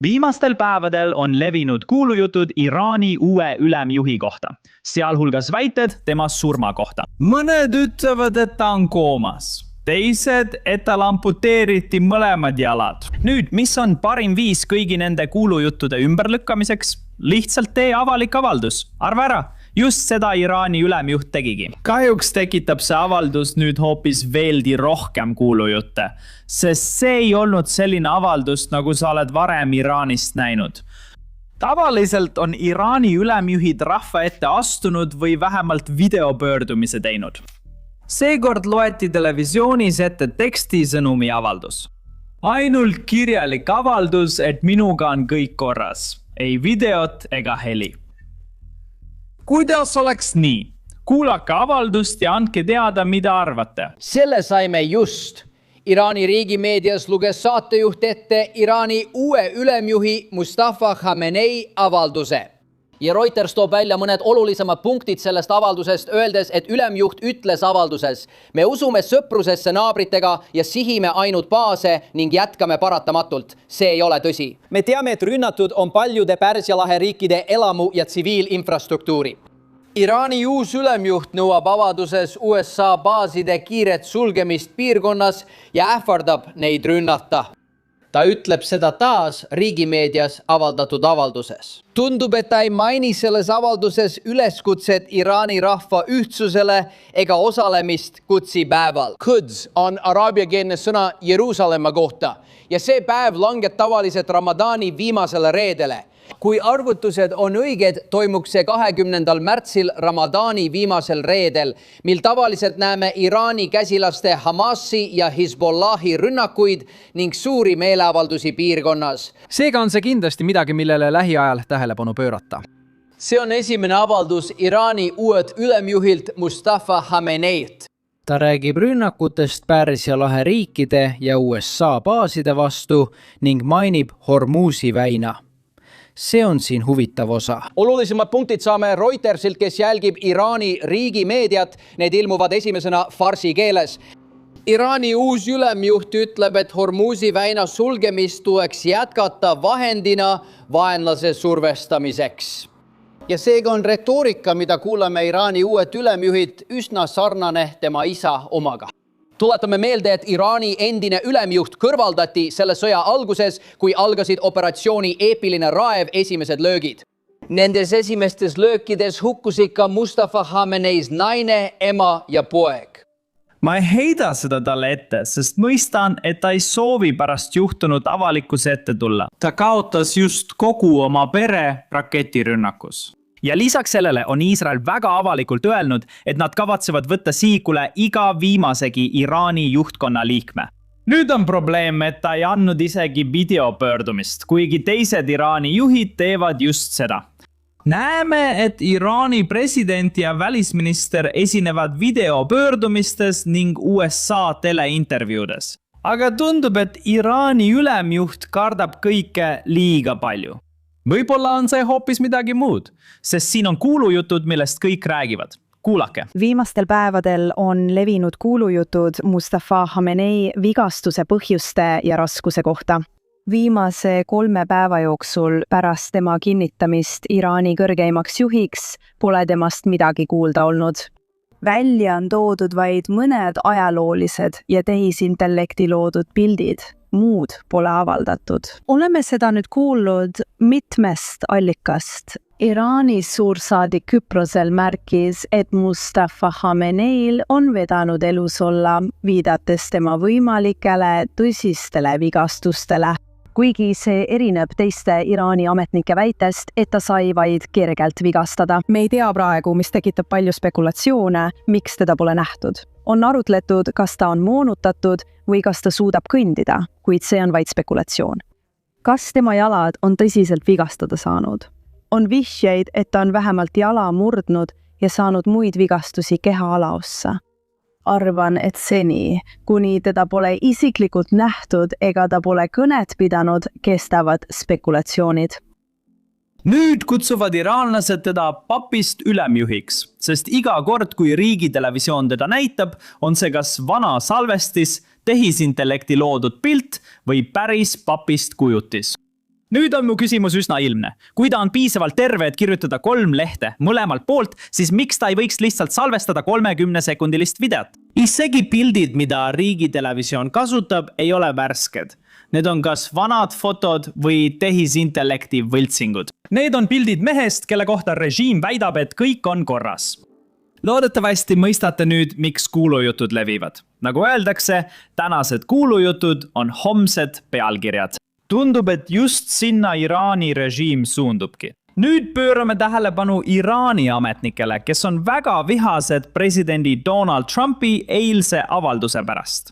Viimastel päevadel on levinud kuulujutud Iraani uue ülemjuhi kohta, sealhulgas väited tema surma kohta. Mõned ütlevad, et ta on koomas. Teised, et tal amputeeriti mõlemad jalad. Nüüd, mis on parim viis kõigi nende kuulujuttude ümberlükkamiseks? Lihtsalt tee avalik avaldus. Arva ära, just seda Iraani ülemjuht tegigi. Kahjuks tekitab see avaldus nüüd hoopis veeldi rohkem kuulujutte, sest see ei olnud selline avaldus, nagu sa oled varem Iraanist näinud. Tavaliselt on Iraani ülemjuhid rahva ette astunud või vähemalt videopöördumise teinud. Seekord loeti televisioonis ette tekstisõnumi avaldus. Ainult kirjalik avaldus, et minuga on kõik korras. Ei videot ega heli. Kuidas oleks nii? Kuulake avaldust ja andke teada, mida arvate. Selle saime just. Iraani riigimeedias luges saatejuht ette Iraani uue ülemjuhi Mustafa Khamenei avalduse. Ja Reuters toob välja mõned olulisemad punktid sellest avaldusest, öeldes, et ülemjuht ütles avalduses: me usume sõprusesse naabritega ja sihime ainult baase ning jätkame paratamatult. See ei ole tõsi. Me teame, et rünnatud on paljude Pärsia lahe riikide elamu- ja tsiviilinfrastruktuuri. Iraani uus ülemjuht nõuab avalduses USA baaside kiiret sulgemist piirkonnas ja ähvardab neid rünnata. Ta ütleb seda taas riigimeedias avaldatud avalduses. Tundub, et ta ei maini selles avalduses üleskutset Iraani rahva ühtsusele ega osalemist Qudsi päeval. Quds on araabiakeelne sõna Jeruusalemma kohta ja see päev langeb tavaliselt Ramadani viimasele reedele. Kui arvutused on õiged, toimuks see 20. märtsil Ramadani viimasel reedel, mil tavaliselt näeme Iraani käsilaste Hamasi ja Hezbollahi rünnakuid ning suuri meeleavaldusi piirkonnas. Seega on see kindlasti midagi, millele lähiajal tähelepanu pöörata. See on esimene avaldus Iraani uued ülemjuhilt Mustafa Khameneilt. Ta räägib rünnakutest Pärsia lahe riikide ja USA baaside vastu ning mainib Hormuzi väina. See on siin huvitav osa. Olulisemad punktid saame Reutersilt, kes jälgib Iraani riigimeediat. Need ilmuvad esimesena farsi keeles. Iraani uus ülemjuht ütleb, et Hormuzi väina sulgemist tuleks jätkata vahendina vaenlase survestamiseks. Ja seega on retoorika, mida kuuleme Iraani uued ülemjuhid, üsna sarnane tema isa omaga. Tuletame meelde, et Iraani endine ülemjuht kõrvaldati selle sõja alguses, kui algasid operatsiooni eepiline raev esimesed löögid. Nendes esimestes löökides hukkusid ka Mustafa Khameneis naine, ema ja poeg. Ma ei heida seda talle ette, sest mõistan, et ta ei soovi pärast juhtunud avalikkuse ette tulla. Ta kaotas just kogu oma pere raketirünnakus. Ja lisaks sellele on Iisrael väga avalikult öelnud, et nad kavatsevad võtta sihikule iga viimasegi Iraani juhtkonna liikme. Nüüd on probleem, et ta ei andnud isegi videopöördumist, kuigi teised Iraani juhid teevad just seda. Näeme, et Iraani president ja välisminister esinevad videopöördumistes ning USA teleintervjuudes. Aga tundub, et Iraani ülemjuht kardab kõike liiga palju. Võib-olla on see hoopis midagi muud, sest siin on kuulujutud, millest kõik räägivad. Kuulake. Viimastel päevadel on levinud kuulujutud Mustafa Khamenei vigastuse põhjuste ja raskuse kohta. Viimase 3 päeva jooksul pärast tema kinnitamist Iraani kõrgeimaks juhiks pole temast midagi kuulda olnud. Välja on toodud vaid mõned ajaloolised ja tehisintellekti loodud pildid. Muud pole avaldatud. Oleme seda nüüd kuulnud mitmest allikast. Iraani suursaadik Küprosel märkis, et Mustafa Khameneil on vedanud elus olla, viidates tema võimalikele tõsistele vigastustele. Kuigi see erineb teiste Iraani ametnike väitest, et ta sai vaid kergelt vigastada. Me ei tea praegu, mis tekitab palju spekulatsioone, miks teda pole nähtud. On arutletud, kas ta on moonutatud või kas ta suudab kõndida, kuid see on vaid spekulatsioon. Kas tema jalad on tõsiselt vigastada saanud? On vihjeid, et ta on vähemalt jala murdnud ja saanud muid vigastusi keha alaossa. Arvan, et seni, kuni teda pole isiklikult nähtud ega ta pole kõnet pidanud, kestavad spekulatsioonid. Nüüd kutsuvad iraanlased teda papist ülemjuhiks, sest iga kord, kui riigitelevisioon teda näitab, on see kas vana salvestis, tehisintellekti loodud pilt või päris papist kujutis. Nüüd on mu küsimus üsna ilmne. Kui ta on piisavalt terve, et kirjutada 3 lehte mõlemalt poolt, siis miks ta ei võiks lihtsalt salvestada 30-sekundilist videot? Isegi pildid, mida riigitelevisioon kasutab, ei ole värsked. Need on kas vanad fotod või tehisintellekti võltsingud. Need on pildid mehest, kelle kohta režiim väidab, et kõik on korras. Loodetavasti mõistate nüüd, miks kuulujutud levivad. Nagu öeldakse, tänased kuulujutud on homsed pealkirjad. Tundub, et just sinna Iraani režiim suundubki. Nüüd pöörame tähelepanu Iraani ametnikele, kes on väga vihased presidendi Donald Trumpi eilse avalduse pärast.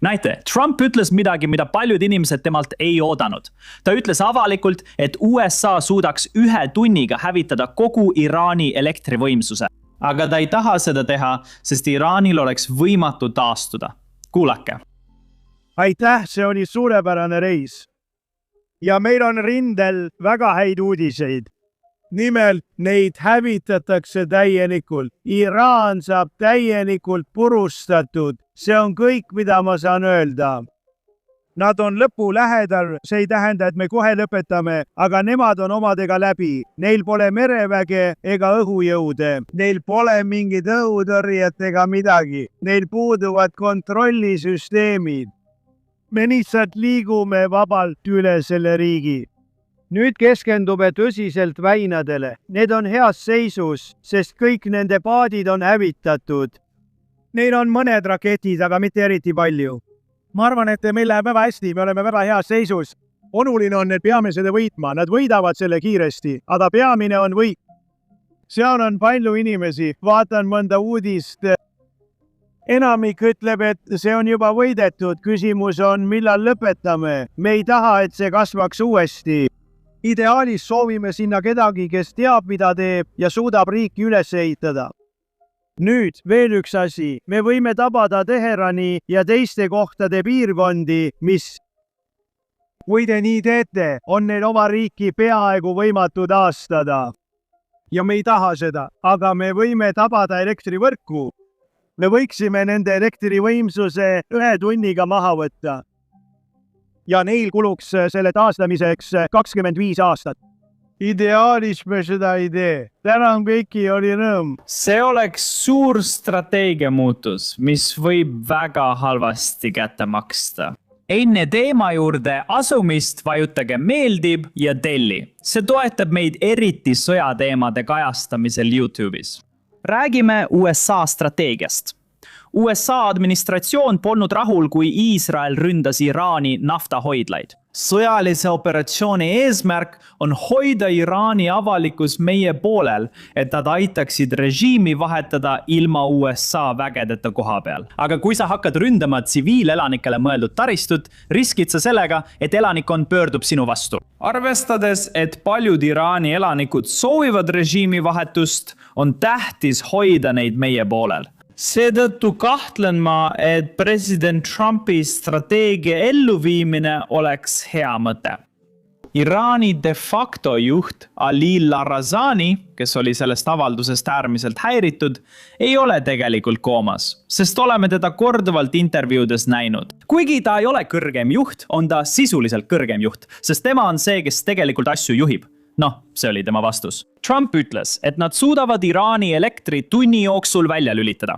Näite, Trump ütles midagi, mida paljud inimesed temalt ei oodanud. Ta ütles avalikult, et USA suudaks 1 tunniga hävitada kogu Iraani elektrivõimsuse. Aga ta ei taha seda teha, sest Iraanil oleks võimatu taastuda. Kuulake. Aitäh, see oli suurepärane reis. Ja meil on rindel väga häid uudiseid. Nimelt neid hävitatakse täielikult. Iraan saab täielikult purustatud. See on kõik, mida ma saan öelda. Nad on lõpu lähedal, see ei tähenda, et me kohe lõpetame, aga nemad on omadega läbi. Neil pole mereväge ega õhujõude. Neil pole mingid õhutõrjet ega midagi. Neil puuduvad kontrollisüsteemid. Me lihtsalt liigume vabalt üle selle riigi. Nüüd keskendume tõsiselt väinadele. Need on heas seisus, sest kõik nende paadid on hävitatud. Neil on mõned raketid, aga mitte eriti palju. Ma arvan, et meil läheb väga hästi, me oleme väga heas seisus. Oluline on, et peame selle võitma. Nad võidavad selle kiiresti, aga peamine on võit. Seal on palju inimesi. Vaatan mõnda uudist. Enamik ütleb, et see on juba võidetud. Küsimus on, millal lõpetame. Me ei taha, et see kasvaks uuesti. Ideaalis soovime sinna kedagi, kes teab, mida teeb ja suudab riiki üles ehitada. Nüüd veel üks asi. Me võime tabada Teherani ja teiste kohtade piirkondi, mis, kui te nii teete, on neil oma riiki peaaegu võimatu taastada. Ja me ei taha seda, aga me võime tabada elektrivõrku. Me võiksime nende elektrivõimsuse 1 tunniga maha võtta. Ja neil kuluks selle taastamiseks 25 aastat. Ideaalis me seda ei tee. Tänan kõiki, oli rõõm. See oleks suur strateegia muutus, mis võib väga halvasti kätte maksta. Enne teema juurde asumist vajutage meeldib ja telli. See toetab meid eriti sõjateemade kajastamisel YouTube'is. Räägime USA strateegiast. USA administratsioon polnud rahul, kui Iisrael ründas Iraani naftahoidlaid. Sõjalise operatsiooni eesmärk on hoida Iraani avalikkus meie poolel, et nad aitaksid režiimi vahetada ilma USA vägedeta koha peal. Aga kui sa hakkad ründama tsiviilelanikele mõeldud taristut, riskid sa sellega, et elanikkond pöördub sinu vastu. Arvestades, et paljud Iraani elanikud soovivad režiimi vahetust, on tähtis hoida neid meie poolel. Seetõttu kahtlen ma, et president Trumpi strateegia elluviimine oleks hea mõte. Iraani de facto juht Ali Larazani, kes oli sellest avaldusest äärmiselt häiritud, ei ole tegelikult koomas, sest oleme teda korduvalt intervjuudes näinud. Kuigi ta ei ole kõrgem juht, on ta sisuliselt kõrgem juht, sest tema on see, kes tegelikult asju juhib. See oli tema vastus. Trump ütles, et nad suudavad Iraani elektri tunni jooksul välja lülitada.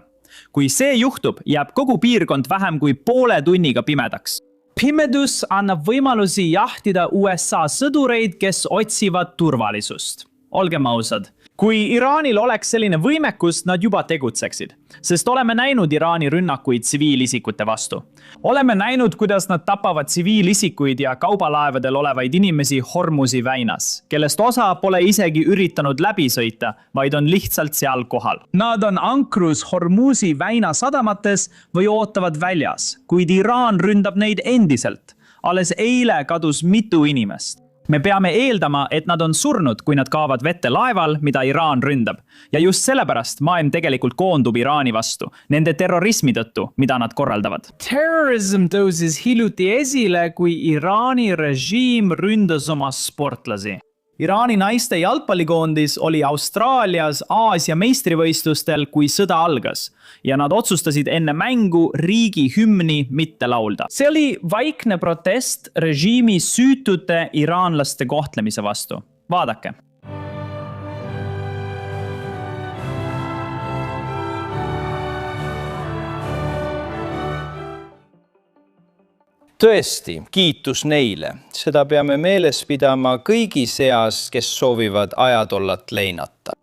Kui see juhtub, jääb kogu piirkond vähem kui poole tunniga pimedaks. Pimedus annab võimalusi jahtida USA sõdureid, kes otsivad turvalisust. Olgem ausad. Kui Iraanil oleks selline võimekus, nad juba tegutseksid, sest oleme näinud Iraani rünnakuid tsiviilisikute vastu. Oleme näinud, kuidas nad tapavad tsiviilisikuid ja kaubalaevadel olevaid inimesi Hormuzi väinas, kellest osa pole isegi üritanud läbi sõita, vaid on lihtsalt seal kohal. Nad on ankrus Hormuzi väina sadamates või ootavad väljas, kuid Iraan ründab neid endiselt. Alles eile kadus mitu inimest. Me peame eeldama, et nad on surnud, kui nad kaovad vette laeval, mida Iraan ründab. Ja just sellepärast maailm tegelikult koondub Iraani vastu, nende terrorismi tõttu, mida nad korraldavad. Terrorism tõusis hiljuti esile, kui Iraani režiim ründas oma sportlasi. Iraani naiste jalgpallikoondis oli Austraalias Aasia meistrivõistlustel, kui sõda algas ja nad otsustasid enne mängu riigi hümni mitte laulda. See oli vaikne protest režiimi süütute iraanlaste kohtlemise vastu. Vaadake. Tõesti, kiitus neile. Seda peame meeles pidama kõigi seas, kes soovivad ajatollat leinata.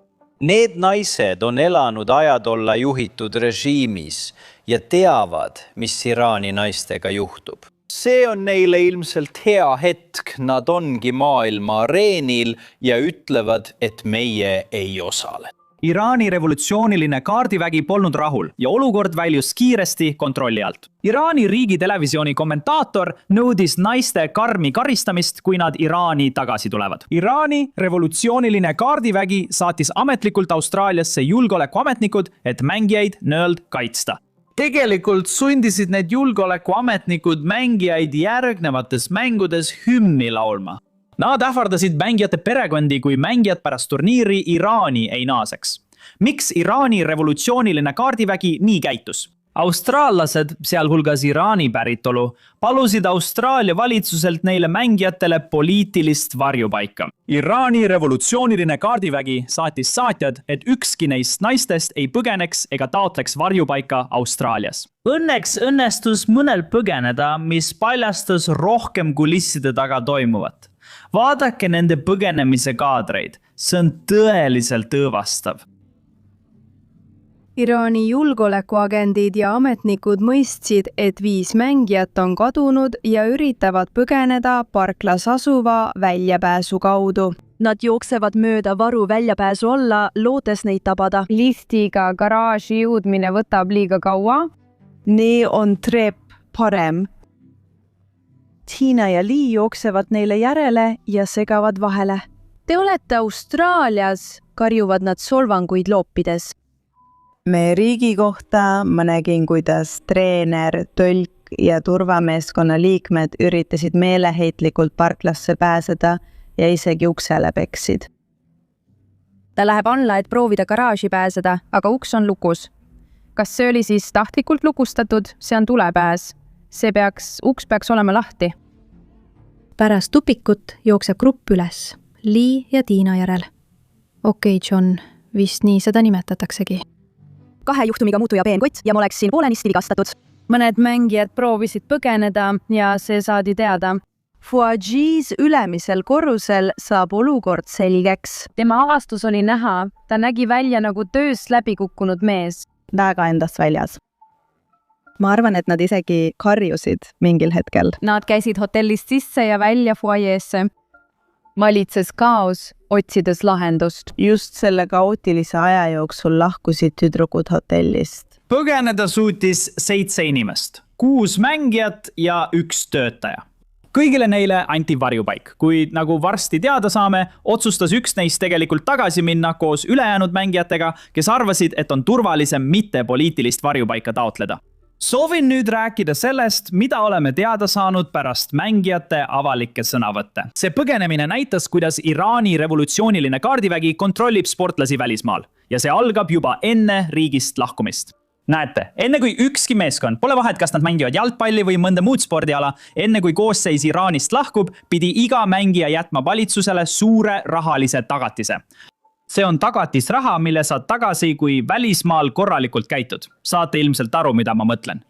Need naised on elanud ajatolla juhitud režiimis ja teavad, mis Iraani naistega juhtub. See on neile ilmselt hea hetk, nad ongi maailma areenil ja ütlevad, et meie ei osale. Iraani revolutsiooniline kaardivägi polnud rahul ja olukord väljus kiiresti kontrolli alt. Iraani riigitelevisiooni kommentaator nõudis naiste karmi karistamist, kui nad Iraani tagasi tulevad. Iraani revolutsiooniline kaardivägi saatis ametlikult Austraaliasse julgeolekuametnikud, et mängijaid nõeld kaitsta. Tegelikult sundisid need julgeolekuametnikud mängijaid järgnevates mängudes hümni laulma. Nad ähvardasid mängijate perekondi, kui mängijad pärast turniiri Iraani ei naaseks. Miks Iraani revolutsiooniline kaardivägi nii käitus? Austraallased, sealhulgas Iraani päritolu, palusid Austraalia valitsuselt neile mängijatele poliitilist varjupaika. Iraani revolutsiooniline kaardivägi saatis saatjad, et ükski neist naistest ei põgeneks ega taotleks varjupaika Austraalias. Õnneks õnnestus mõnel põgeneda, mis paljastas rohkem kulisside taga toimuvat. Vaadake nende põgenemise kaadreid. See on tõeliselt õõvastav. Iraani julgeolekuagendid ja ametnikud mõistsid, et 5 mängijat on kadunud ja üritavad põgeneda parklas asuva väljapääsu kaudu. Nad jooksevad mööda varu väljapääsu alla, lootes neid tabada. Liftiga garaaži jõudmine võtab liiga kaua. Nii on trepp parem. Tiina ja Lee jooksevad neile järele ja segavad vahele. Te olete Austraalias, karjuvad nad solvanguid loopides. Meie riigi kohta ma nägin, kuidas treener, tõlk ja turvameeskonna liikmed üritasid meeleheitlikult parklasse pääseda ja isegi uksele peksid. Ta läheb alla, et proovida garaaži pääseda, aga uks on lukus. Kas see oli siis tahtlikult lukustatud? See on tulepääs. Uks peaks olema lahti. Pärast tupikut jookseb grupp üles, Lee ja Tiina järel. Okei, John, vist nii seda nimetataksegi. 2 juhtumiga muutuja peenkott ja ma oleksin poolenisti vigastatud. Mõned mängijad proovisid põgeneda ja see saadi teada. Fuaji's ülemisel korrusel saab olukord selgeks. Tema avastus oli näha, ta nägi välja nagu tööst läbi kukkunud mees. Väga endast väljas. Ma arvan, et nad isegi karjusid mingil hetkel. Nad käisid hotellist sisse ja välja fuajeesse. Valitses kaos, otsides lahendust. Just selle kaootilise aja jooksul lahkusid tüdrukud hotellist. Põgeneda suutis 7 inimest, 6 mängijat ja 1 töötaja. Kõigile neile anti varjupaik, kuid nagu varsti teada saame, otsustas üks neist tegelikult tagasi minna koos ülejäänud mängijatega, kes arvasid, et on turvalisem mitte poliitilist varjupaika taotleda. Soovin nüüd rääkida sellest, mida oleme teada saanud pärast mängijate avalikke sõnavõtte. See põgenemine näitas, kuidas Iraani revolutsiooniline kaardivägi kontrollib sportlasi välismaal ja see algab juba enne riigist lahkumist. Näete, enne kui ükski meeskond, pole vahet, kas nad mängivad jalgpalli või mõnda muud spordiala, enne kui koosseis Iraanist lahkub, pidi iga mängija jätma valitsusele suure rahalise tagatise. See on tagatisraha, mille saad tagasi, kui välismaal korralikult käitud. Saate ilmselt aru, mida ma mõtlen.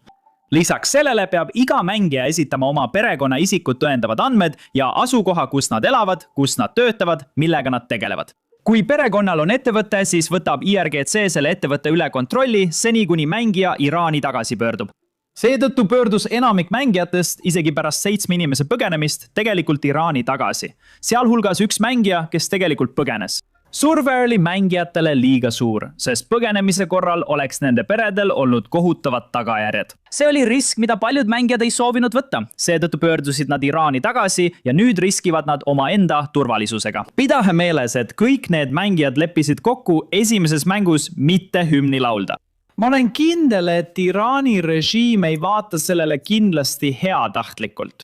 Lisaks sellele peab iga mängija esitama oma perekonna isikut tõendavad andmed ja asukoha, kus nad elavad, kus nad töötavad, millega nad tegelevad. Kui perekonnal on ettevõte, siis võtab IRGC selle ettevõtte üle kontrolli, seni kuni mängija Iraani tagasi pöördub. Seetõttu pöördus enamik mängijatest, isegi pärast 7 inimese põgenemist, tegelikult Iraani tagasi. Sealhulgas üks mängija, kes tegelikult põgenes. Surve oli mängijatele liiga suur, sest põgenemise korral oleks nende peredel olnud kohutavad tagajärjed. See oli risk, mida paljud mängijad ei soovinud võtta. Seetõttu pöördusid nad Iraani tagasi ja nüüd riskivad nad omaenda turvalisusega. Pidahe meeles, et kõik need mängijad leppisid kokku esimeses mängus mitte hümni laulda. Ma olen kindel, et Iraani režiim ei vaata sellele kindlasti heatahtlikult.